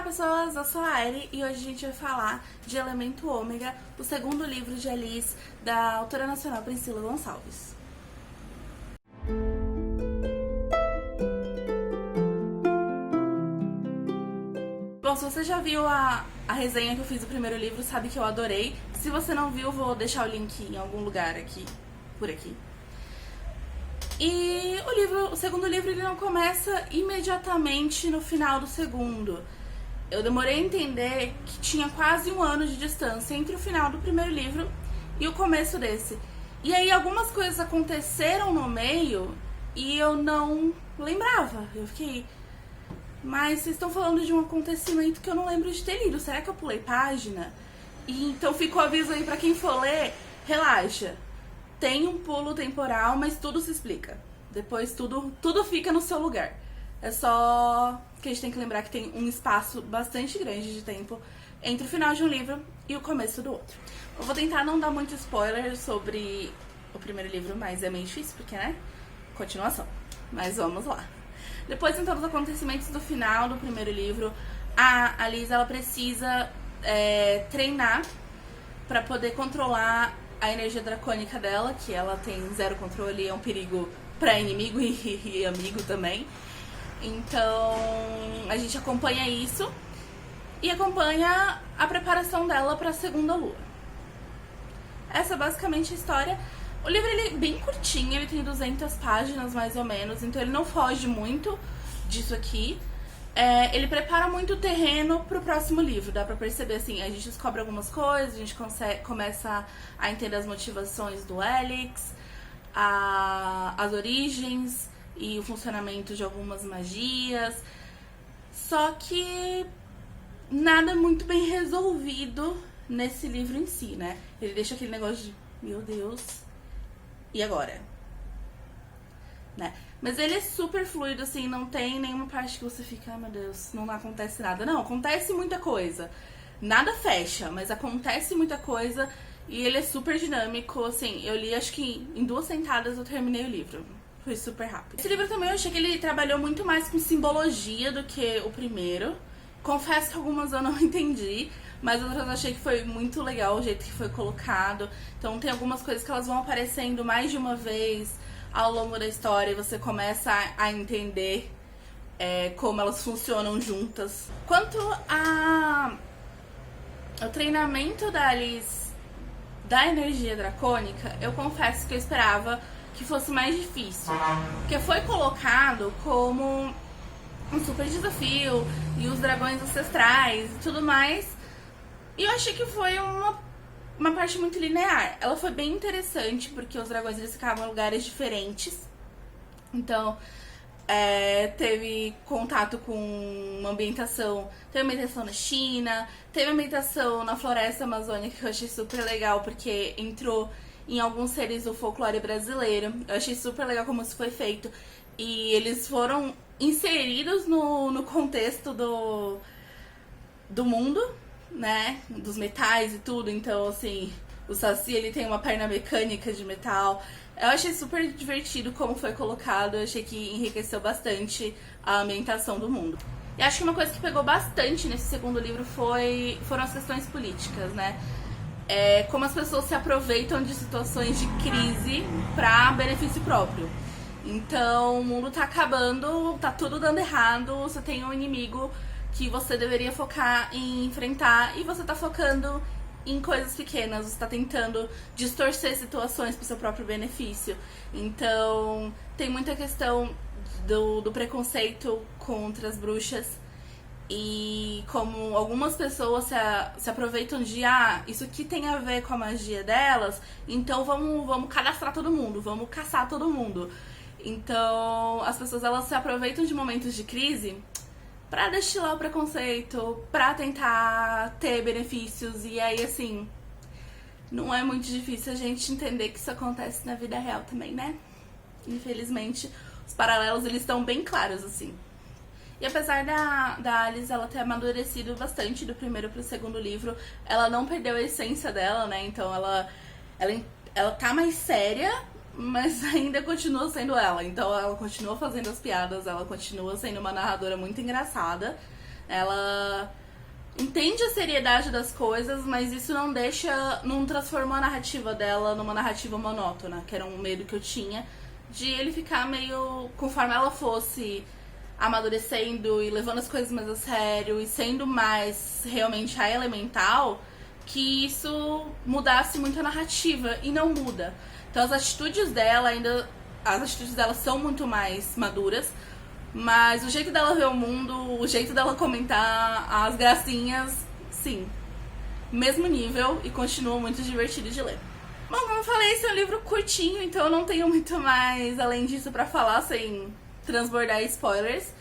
pessoas, eu sou a Aire e hoje a gente vai falar de Elemento Ômega, o segundo livro de Alice, da autora nacional Priscila Gonçalves. Bom, se você já viu a resenha que eu fiz do primeiro livro, sabe que eu adorei. Se você não viu, vou deixar o link em algum lugar aqui, por aqui. E o segundo livro, ele não começa imediatamente no final do segundo. Eu demorei a entender que tinha quase um ano de distância entre o final do primeiro livro e o começo desse. E aí algumas coisas aconteceram no meio e eu não lembrava. Eu fiquei... Mas vocês estão falando de um acontecimento que eu não lembro de ter lido. Será que eu pulei página? E então fica o aviso aí pra quem for ler, relaxa. Tem um pulo temporal, mas tudo se explica. Depois tudo fica no seu lugar. É só que a gente tem que lembrar que tem um espaço bastante grande de tempo entre o final de um livro e o começo do outro. Eu vou tentar não dar muito spoiler sobre o primeiro livro, mas é meio difícil porque, né? Continuação. Mas vamos lá. Depois, então, dos acontecimentos do final do primeiro livro, a Alice, ela precisa treinar pra poder controlar a energia dracônica dela, que ela tem zero controle, é um perigo pra inimigo e amigo também. Então, a gente acompanha isso e acompanha a preparação dela pra segunda lua. Essa é basicamente a história. O livro, ele é bem curtinho, ele tem 200 páginas mais ou menos, então ele não foge muito disso aqui. Ele prepara muito o terreno pro próximo livro, dá pra perceber assim, a gente descobre algumas coisas, a gente começa a entender as motivações do Helix, as origens e o funcionamento de algumas magias, só que nada muito bem resolvido nesse livro em si, né? Ele deixa aquele negócio de, meu Deus, e agora? Né? Mas ele é super fluido, assim, não tem nenhuma parte que você fica, ai meu Deus, não acontece nada. Não, acontece muita coisa. Nada fecha, mas acontece muita coisa e ele é super dinâmico, assim, eu li acho que em 2 sentadas eu terminei o livro. Foi super rápido. Esse livro também eu achei que ele trabalhou muito mais com simbologia do que o primeiro. Confesso que algumas eu não entendi, mas outras eu achei que foi muito legal o jeito que foi colocado. Então tem algumas coisas que elas vão aparecendo mais de uma vez ao longo da história e você começa a entender como elas funcionam juntas. Quanto ao treinamento da Alice da energia dracônica, eu confesso que eu esperava que fosse mais difícil, porque foi colocado como um super desafio e os dragões ancestrais e tudo mais, e eu achei que foi uma parte muito linear. Ela foi bem interessante porque os dragões, eles ficavam em lugares diferentes, então teve contato com uma ambientação, teve ambientação na China, teve ambientação na floresta amazônica, que eu achei super legal porque entrou em alguns seres do folclore brasileiro. Eu achei super legal como isso foi feito e eles foram inseridos no contexto do mundo, né, dos metais e tudo. Então, assim, o Saci, ele tem uma perna mecânica de metal. Eu achei super divertido como foi colocado, eu achei que enriqueceu bastante a ambientação do mundo. E acho que uma coisa que pegou bastante nesse segundo livro foram as questões políticas, né? Como as pessoas se aproveitam de situações de crise pra benefício próprio. Então, o mundo tá acabando, tá tudo dando errado, você tem um inimigo que você deveria focar em enfrentar e você tá focando em coisas pequenas, você tá tentando distorcer situações pro seu próprio benefício. Então, tem muita questão do preconceito contra as bruxas e como algumas pessoas se aproveitam de, isso aqui tem a ver com a magia delas, então vamos cadastrar todo mundo, vamos caçar todo mundo. Então, as pessoas, elas se aproveitam de momentos de crise pra destilar o preconceito, pra tentar ter benefícios. E aí, assim, não é muito difícil a gente entender que isso acontece na vida real também, né? Infelizmente, os paralelos, eles estão bem claros, assim. E apesar da Alice, ela ter amadurecido bastante do primeiro pro segundo livro, ela não perdeu a essência dela, né? Então, ela tá mais séria, mas ainda continua sendo ela. Então ela continua fazendo as piadas, ela continua sendo uma narradora muito engraçada, Ela entende a seriedade das coisas, mas isso não transformou a narrativa dela numa narrativa monótona, que era um medo que eu tinha de ele ficar meio, conforme ela fosse amadurecendo e levando as coisas mais a sério e sendo mais realmente a elemental, que isso mudasse muito a narrativa, e não muda. Então as atitudes dela são muito mais maduras, mas o jeito dela ver o mundo, o jeito dela comentar, as gracinhas, sim, mesmo nível, e continua muito divertido de ler. Bom, como eu falei, esse é um livro curtinho, então eu não tenho muito mais além disso pra falar, sem transbordar spoilers.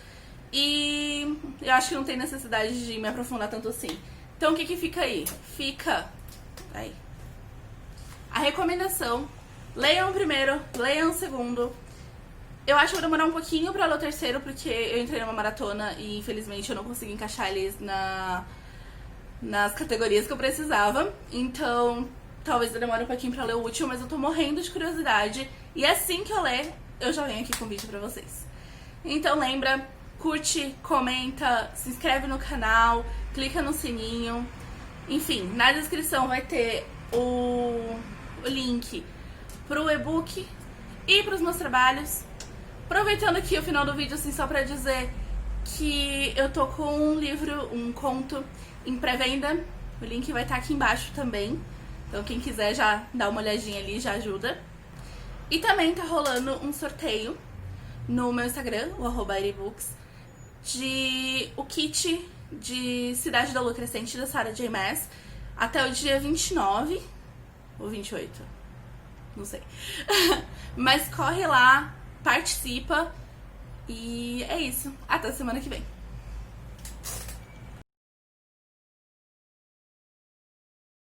E eu acho que não tem necessidade de me aprofundar tanto assim. Então o que fica aí? Fica aí a recomendação: leiam o primeiro, leiam o segundo. Eu acho que vou demorar um pouquinho pra ler o terceiro, porque eu entrei numa maratona e infelizmente eu não consegui encaixar eles nas categorias que eu precisava. Então talvez eu demore um pouquinho pra ler o último, mas eu tô morrendo de curiosidade. E assim que eu ler, eu já venho aqui com o vídeo pra vocês. Então lembra, curte, comenta, se inscreve no canal, clica no sininho. Enfim, na descrição vai ter o link pro e-book e pros meus trabalhos. Aproveitando aqui o final do vídeo, assim, só pra dizer que eu tô com um conto em pré-venda. O link vai estar aqui embaixo também. Então quem quiser já dá uma olhadinha ali, já ajuda. E também tá rolando um sorteio no meu Instagram, o @iribooks, de o kit de Cidade da Lua Crescente da Sarah J. Maas até o dia 29 ou 28, não sei. Mas corre lá, participa, e é isso. Até semana que vem.